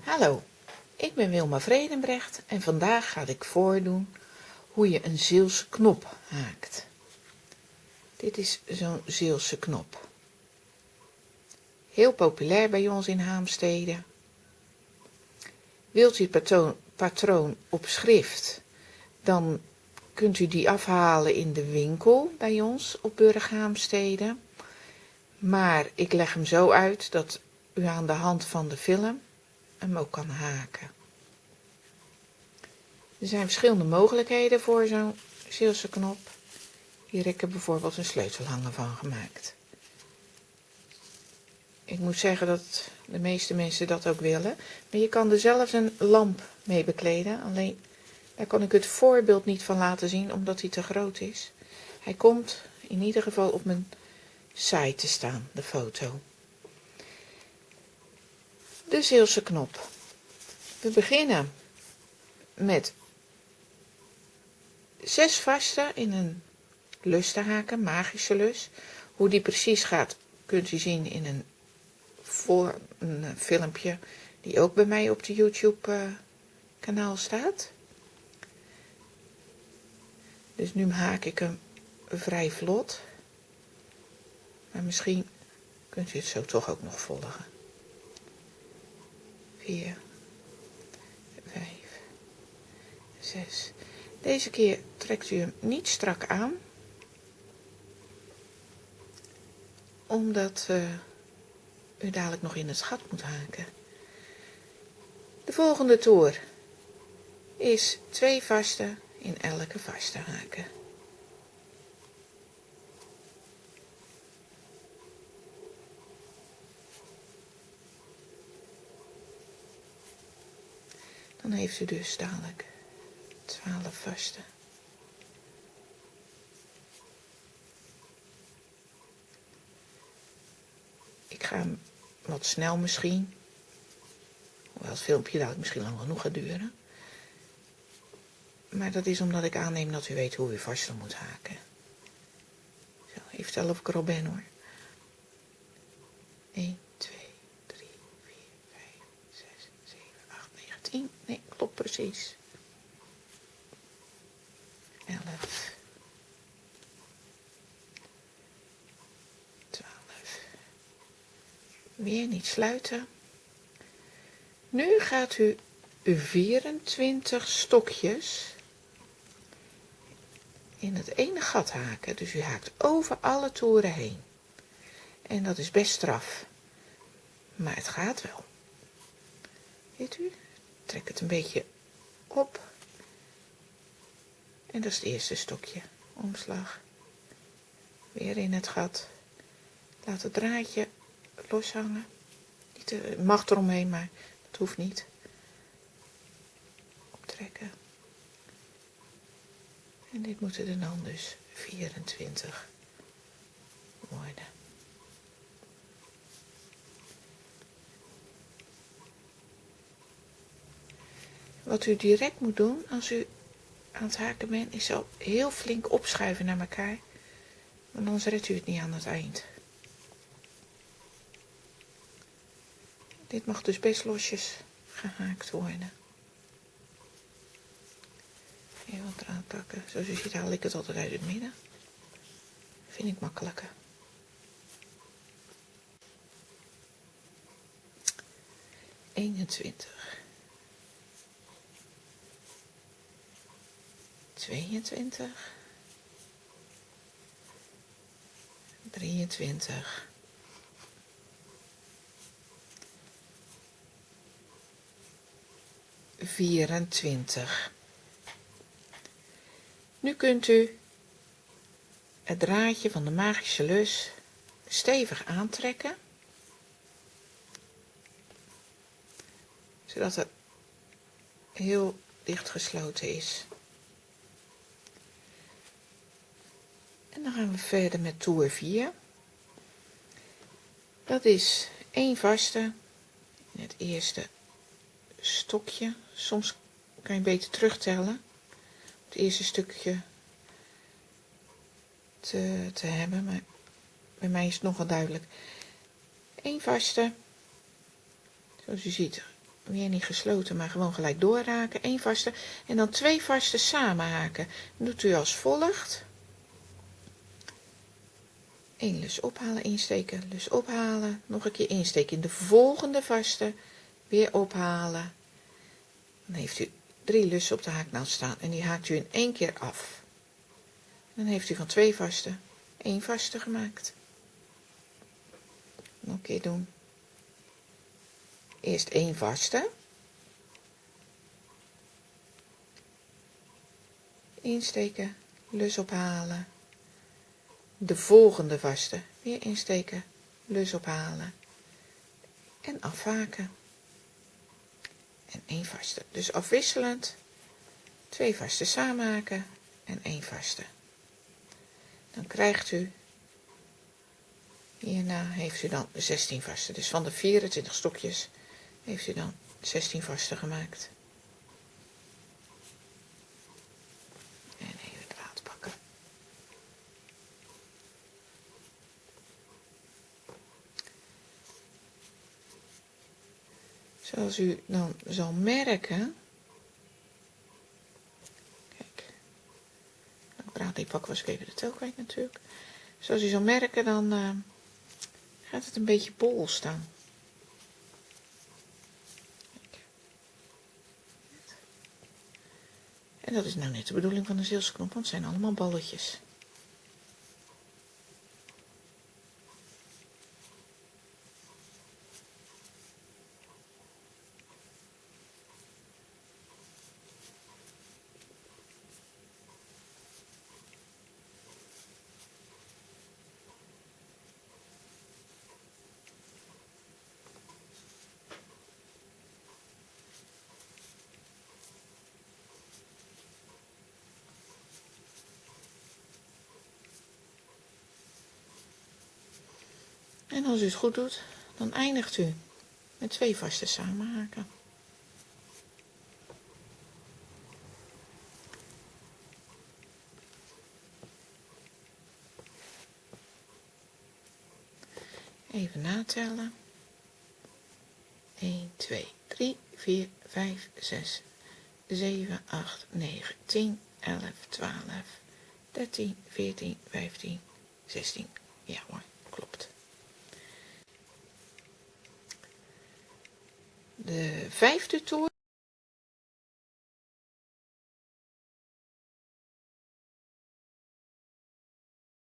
Hallo, ik ben Wilma Vredenbrecht en vandaag ga ik voordoen hoe je een Zeelse knop haakt. Dit is zo'n Zeelse knop. Heel populair bij ons in Haamstede. Wilt u het patroon op schrift, dan kunt u die afhalen in de winkel bij ons op Burg Haamstede. Maar ik leg hem zo uit dat u aan de hand van de film hem ook kan haken. Er zijn verschillende mogelijkheden voor zo'n Zeelse knop. Hier heb ik bijvoorbeeld een sleutelhanger van gemaakt. Ik moet zeggen dat de meeste mensen dat ook willen. Maar je kan er zelfs een lamp mee bekleden. Alleen daar kan ik het voorbeeld niet van laten zien omdat hij te groot is. Hij komt in ieder geval op mijn site te staan, de foto. De Zeelse knop. We beginnen met 6 vaste in een lus te haken, magische lus. Hoe die precies gaat kunt u zien in een filmpje die ook bij mij op de YouTube kanaal staat. Dus nu haak ik hem vrij vlot. Maar misschien kunt u het zo toch ook nog volgen. 4, 5, 6. Deze keer trekt u hem niet strak aan. Omdat u dadelijk nog in het gat moet haken. De volgende toer is 2 vaste in elke vaste haken. Dan heeft u dus dadelijk 12 vaste. Ik ga hem wat snel misschien. Hoewel het filmpje dadelijk misschien lang genoeg gaat duren. Maar dat is omdat ik aanneem dat u weet hoe u vaste moet haken. Zo, even tellen of ik er al ben hoor. 1, 2, 3, 4, 5, 6, 7, 8, 9, 10. Nee, klopt precies. 11. 12. Weer niet sluiten. Nu gaat u 24 stokjes in het ene gat haken. Dus u haakt over alle toeren heen. En dat is best straf. Maar het gaat wel. Ziet u? Trek het een beetje op. En dat is het eerste stokje. Omslag. Weer in het gat. Laat het draadje loshangen. Het mag eromheen, maar dat hoeft niet. Optrekken. En dit moeten er dan dus 24 worden. Wat u direct moet doen als u aan het haken bent, is zo heel flink opschuiven naar elkaar. Want anders redt u het niet aan het eind. Dit mag dus best losjes gehaakt worden. Even wat eraan pakken. Zoals u ziet haal ik het altijd uit het midden. Vind ik makkelijker. ...21... 22... 23... 24. Nu kunt u het draadje van de magische lus stevig aantrekken, zodat het heel dicht gesloten is. En dan gaan we verder met toer 4. Dat is 1 vaste in het eerste stokje. Soms kan je beter terugtellen. Het eerste stukje te hebben, maar bij mij is het nogal duidelijk. 1 vaste, zoals u ziet, weer niet gesloten, maar gewoon gelijk doorhaken. 1 vaste en dan 2 vaste samen haken. Dan doet u als volgt. 1 lus ophalen, insteken, lus ophalen, nog een keer insteken in de volgende vaste, weer ophalen. Dan heeft u 3 lussen op de haaknaald staan en die haakt u in 1 keer af. Dan heeft u van 2 vaste 1 vaste gemaakt. Nog een keer doen. Eerst 1 vaste. Insteken, lus ophalen. De volgende vaste weer insteken, lus ophalen en afhaken. En 1 vaste. Dus afwisselend 2 vaste samenhaken en 1 vaste. Dan krijgt u, hierna heeft u dan 16 vaste. Dus van de 24 stokjes heeft u dan 16 vaste gemaakt. En even het draad pakken. Zoals u dan zal merken, kijk, het draad die pakken was ik even de tel kwijt natuurlijk. Zoals u zal merken, dan gaat het een beetje bol staan. Kijk. En dat is nou net de bedoeling van de zeelsknop, want het zijn allemaal balletjes. En als u het goed doet, dan eindigt u met 2 vaste samenhaken. Even natellen. 1, 2, 3, 4, 5, 6, 7, 8, 9, 10, 11, 12, 13, 14, 15, 16. Ja hoor, klopt. De 5e toer